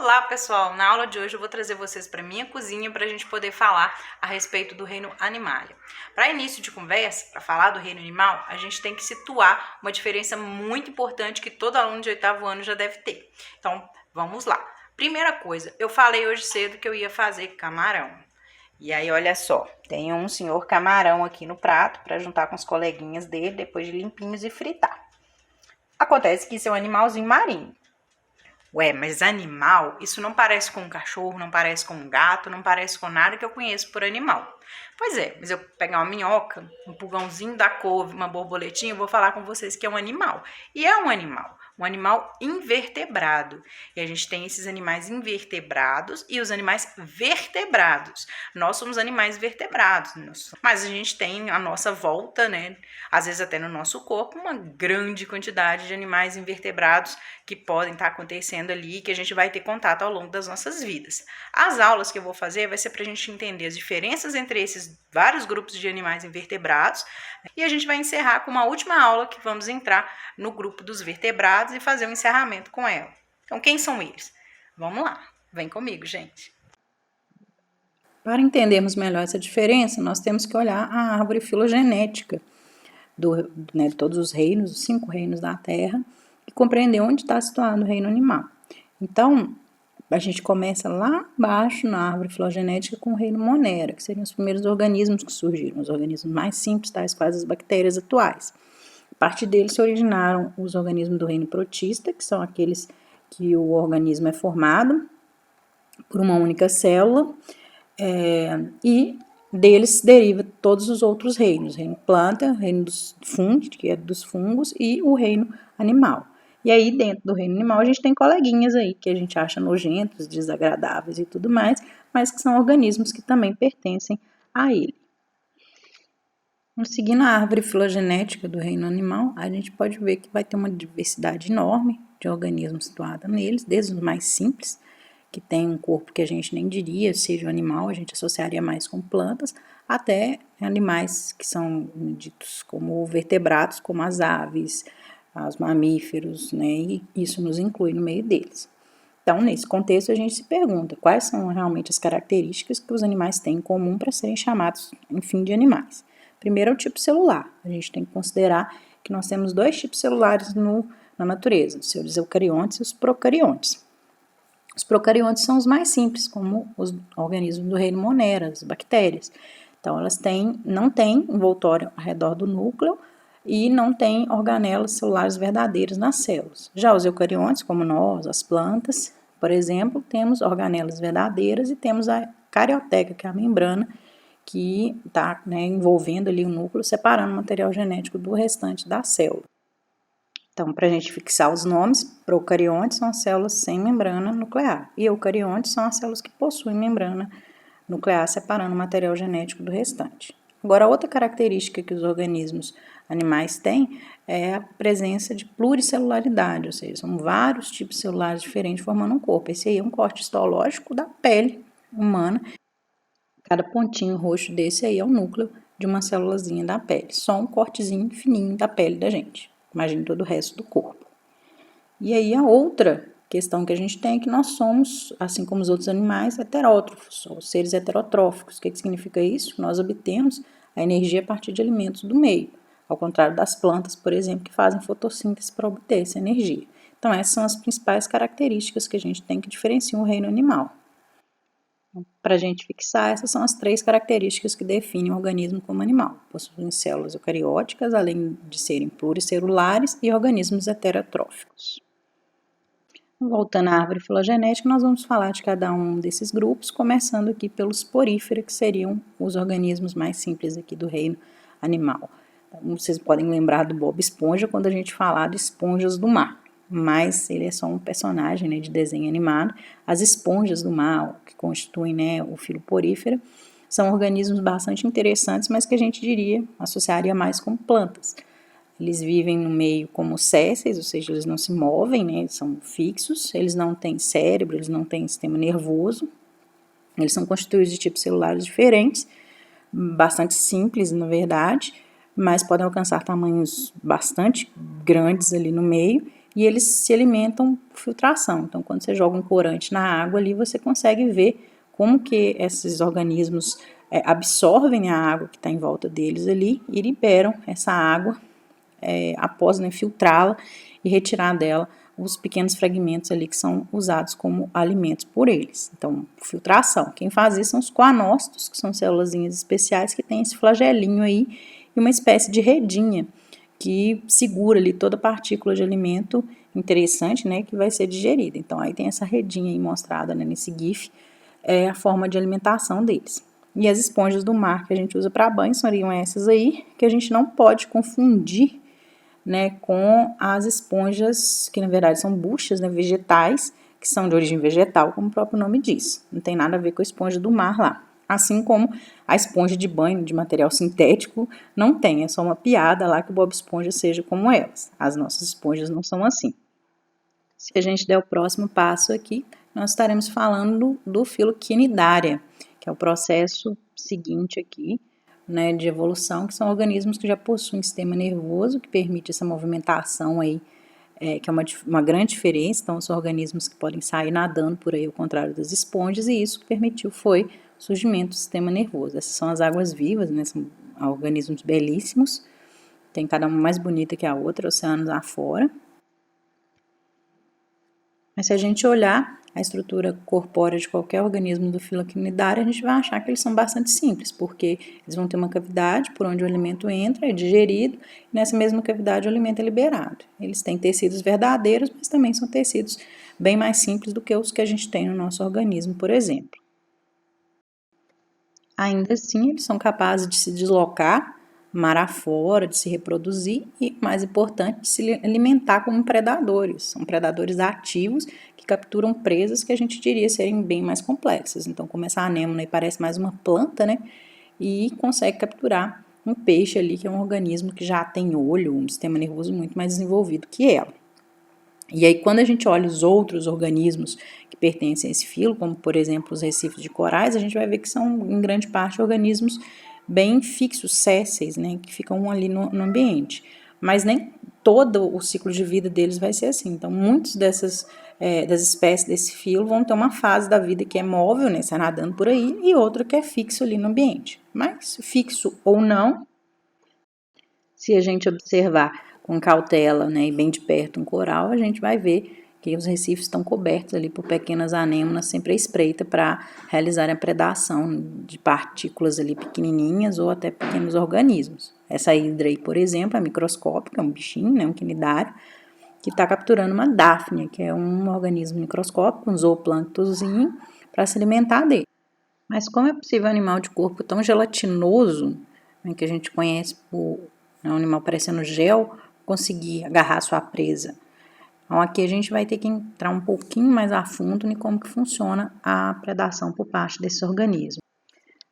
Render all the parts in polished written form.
Olá pessoal, na aula de hoje eu vou trazer vocês para minha cozinha para a gente poder falar a respeito do reino animalia. Para início de conversa, para falar do reino animal, a gente tem que situar uma diferença muito importante que todo aluno de 8º ano já deve ter. Então, vamos lá. Primeira coisa, eu falei hoje cedo que eu ia fazer camarão. E aí, olha só, tem um senhor camarão aqui no prato para juntar com os coleguinhas dele, depois de limpinhos e fritar. Acontece que isso é um animalzinho marinho. Ué, mas animal, isso não parece com um cachorro, não parece com um gato, não parece com nada que eu conheço por animal. Pois é, mas eu pegar uma minhoca, um pulgãozinho da couve, uma borboletinha, eu vou falar com vocês que é um animal. E é um animal invertebrado. E a gente tem esses animais invertebrados e os animais vertebrados. Nós somos animais vertebrados, mas a gente tem à nossa volta, né, às vezes até no nosso corpo, uma grande quantidade de animais invertebrados que podem estar acontecendo ali, que a gente vai ter contato ao longo das nossas vidas. As aulas que eu vou fazer vai ser para a gente entender as diferenças entre esses vários grupos de animais invertebrados e a gente vai encerrar com uma última aula que vamos entrar no grupo dos vertebrados e fazer um encerramento com ela. Então, quem são eles? Vamos lá, vem comigo, gente. Para entendermos melhor essa diferença, nós temos que olhar a árvore filogenética de todos os reinos, os 5 reinos da Terra, e compreender onde está situado o reino animal. Então, a gente começa lá embaixo na árvore filogenética com o reino Monera, que seriam os primeiros organismos que surgiram, os organismos mais simples, tais quais as bactérias atuais. A partir deles se originaram os organismos do reino protista, que são aqueles que o organismo é formado por uma única célula, e deles deriva todos os outros reinos, reino planta, reino dos fungos, que é dos fungos, e o reino animal. E aí, dentro do reino animal, a gente tem coleguinhas aí que a gente acha nojentos, desagradáveis e tudo mais, mas que são organismos que também pertencem a ele. Seguindo a árvore filogenética do reino animal, a gente pode ver que vai ter uma diversidade enorme de organismos situados neles, desde os mais simples, que tem um corpo que a gente nem diria seja um animal, a gente associaria mais com plantas, até animais que são ditos como vertebrados, como as aves, os mamíferos, né? E isso nos inclui no meio deles. Então, nesse contexto, a gente se pergunta quais são realmente as características que os animais têm em comum para serem chamados, enfim, de animais. Primeiro é o tipo celular. A gente tem que considerar que nós temos 2 tipos celulares na natureza, os seres eucariontes e os procariontes. Os procariontes são os mais simples, como os organismos do reino Monera, as bactérias. Então, elas não têm envoltório ao redor do núcleo e não têm organelas celulares verdadeiras nas células. Já os eucariontes, como nós, as plantas, por exemplo, temos organelas verdadeiras e temos a carioteca, que é a membrana que está, né, envolvendo ali o núcleo, separando o material genético do restante da célula. Então, para a gente fixar os nomes, procariontes são as células sem membrana nuclear e eucariontes são as células que possuem membrana nuclear, separando o material genético do restante. Agora, outra característica que os organismos animais têm é a presença de pluricelularidade, ou seja, são vários tipos celulares diferentes formando um corpo. Esse aí é um corte histológico da pele humana. Cada pontinho roxo desse aí é o núcleo de uma célulazinha da pele, só um cortezinho fininho da pele da gente. Imagine todo o resto do corpo. E aí a outra questão que a gente tem é que nós somos, assim como os outros animais, heterótrofos, ou seres heterotróficos. O que significa isso? Nós obtemos a energia a partir de alimentos do meio, ao contrário das plantas, por exemplo, que fazem fotossíntese para obter essa energia. Então, essas são as principais características que a gente tem que diferenciam o reino animal. Para a gente fixar, essas são as 3 características que definem o organismo como animal. Possuem células eucarióticas, além de serem pluricelulares, e organismos heterotróficos. Voltando à árvore filogenética, nós vamos falar de cada um desses grupos, começando aqui pelos poríferos, que seriam os organismos mais simples aqui do reino animal. Então, vocês podem lembrar do Bob Esponja quando a gente falar de esponjas do mar, mas ele é só um personagem, né, de desenho animado. As esponjas do mar, que constituem, né, o filo porífero, são organismos bastante interessantes, mas que a gente associaria mais com plantas. Eles vivem no meio como sésseis, ou seja, eles não se movem, né, eles são fixos, eles não têm cérebro, eles não têm sistema nervoso, eles são constituídos de tipos celulares diferentes, bastante simples, na verdade, mas podem alcançar tamanhos bastante grandes ali no meio, e eles se alimentam por filtração. Então, quando você joga um corante na água ali, você consegue ver como que esses organismos absorvem a água que está em volta deles ali e liberam essa água após, né, filtrá-la e retirar dela os pequenos fragmentos ali que são usados como alimentos por eles. Então, filtração. Quem faz isso são os coanócitos, que são célulazinhas especiais que têm esse flagelinho aí e uma espécie de redinha que segura ali toda partícula de alimento interessante, né, que vai ser digerida. Então, aí tem essa redinha aí mostrada, né, nesse GIF, a forma de alimentação deles. E as esponjas do mar que a gente usa para banho seriam essas aí, que a gente não pode confundir, né, com as esponjas, que na verdade são buchas, né, vegetais, que são de origem vegetal, como o próprio nome diz. Não tem nada a ver com a esponja do mar lá. Assim como a esponja de banho de material sintético não tem, é só uma piada lá que o Bob Esponja seja como elas. As nossas esponjas não são assim. Se a gente der o próximo passo aqui, nós estaremos falando do filo quinidária, que é o processo seguinte aqui, né, de evolução, que são organismos que já possuem sistema nervoso, que permite essa movimentação aí, que é uma grande diferença. Então, são organismos que podem sair nadando por aí, ao contrário das esponjas, e isso permitiu foi o surgimento do sistema nervoso. Essas são as águas vivas, né, são organismos belíssimos, tem cada uma mais bonita que a outra, oceanos afora. Mas se a gente olhar a estrutura corpórea de qualquer organismo do filo quinidário, a gente vai achar que eles são bastante simples, porque eles vão ter uma cavidade por onde o alimento entra, é digerido, e nessa mesma cavidade o alimento é liberado. Eles têm tecidos verdadeiros, mas também são tecidos bem mais simples do que os que a gente tem no nosso organismo, por exemplo. Ainda assim, eles são capazes de se deslocar mar afora, de se reproduzir e, mais importante, de se alimentar como predadores. São predadores ativos que capturam presas que a gente diria serem bem mais complexas. Então, como essa anêmona parece mais uma planta, né? E consegue capturar um peixe ali, que é um organismo que já tem olho, um sistema nervoso muito mais desenvolvido que ela. E aí, quando a gente olha os outros organismos que pertencem a esse filo, como por exemplo os recifes de corais, a gente vai ver que são, em grande parte, organismos bem fixos, sésseis, né, que ficam ali no ambiente. Mas nem todo o ciclo de vida deles vai ser assim. Então, muitos das espécies desse filo vão ter uma fase da vida que é móvel, né, sai nadando por aí, e outra que é fixo ali no ambiente. Mas, fixo ou não, se a gente observar com cautela, né, e bem de perto um coral, a gente vai ver que os recifes estão cobertos ali por pequenas anêmonas sempre à espreita para realizar a predação de partículas ali pequenininhas ou até pequenos organismos. Essa hidra aí, por exemplo, é microscópica, é um bichinho, né, um quinidário, que está capturando uma dáfnia, que é um organismo microscópico, um zooplânctonzinho, para se alimentar dele. Mas como é possível um animal de corpo tão gelatinoso, né, que a gente conhece por um animal parecendo gel, conseguir agarrar sua presa? Então, aqui a gente vai ter que entrar um pouquinho mais a fundo em como que funciona a predação por parte desse organismo.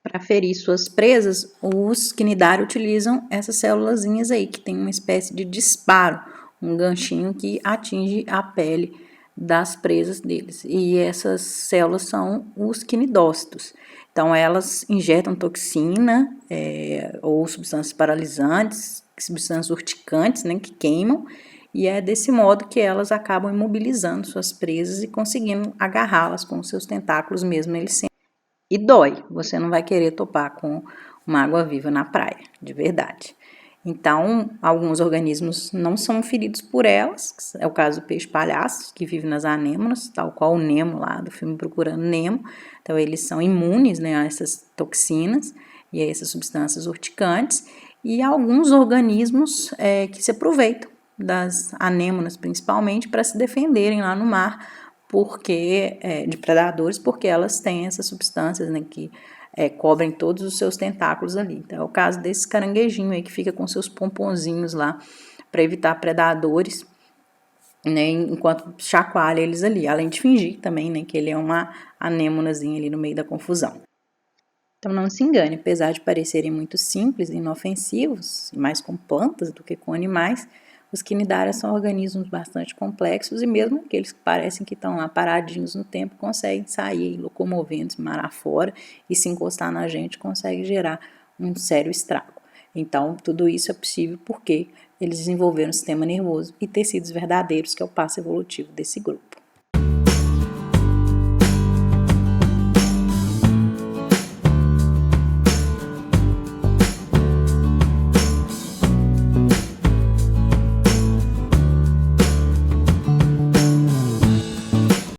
Para ferir suas presas, os quinidários utilizam essas célulazinhas aí, que tem uma espécie de disparo, um ganchinho que atinge a pele das presas deles. E essas células são os quinidócitos. Então, elas injetam toxina ou substâncias paralisantes, substâncias urticantes, né, que queimam, e é desse modo que elas acabam imobilizando suas presas e conseguindo agarrá-las com seus tentáculos, mesmo eles sendo. E dói, você não vai querer topar com uma água viva na praia, de verdade. Então, alguns organismos não são feridos por elas, é o caso do peixe palhaço, que vive nas anêmonas, tal qual o Nemo lá do filme Procurando Nemo. Então, eles são imunes, né, a essas toxinas e a essas substâncias urticantes, e alguns organismos que se aproveitam das anêmonas, principalmente, para se defenderem lá no mar, porque de predadores, porque elas têm essas substâncias, né, que cobrem todos os seus tentáculos ali. Então, é o caso desse caranguejinho aí que fica com seus pomponzinhos lá para evitar predadores, né, enquanto chacoalha eles ali, além de fingir também, né, que ele é uma anêmonazinha ali no meio da confusão. Então, não se engane, apesar de parecerem muito simples e inofensivos, mais com plantas do que com animais, os quinidários são organismos bastante complexos e mesmo aqueles que parecem que estão lá paradinhos no tempo conseguem sair locomovendo-se mar afora e se encostar na gente consegue gerar um sério estrago. Então, tudo isso é possível porque eles desenvolveram um sistema nervoso e tecidos verdadeiros, que é o passo evolutivo desse grupo.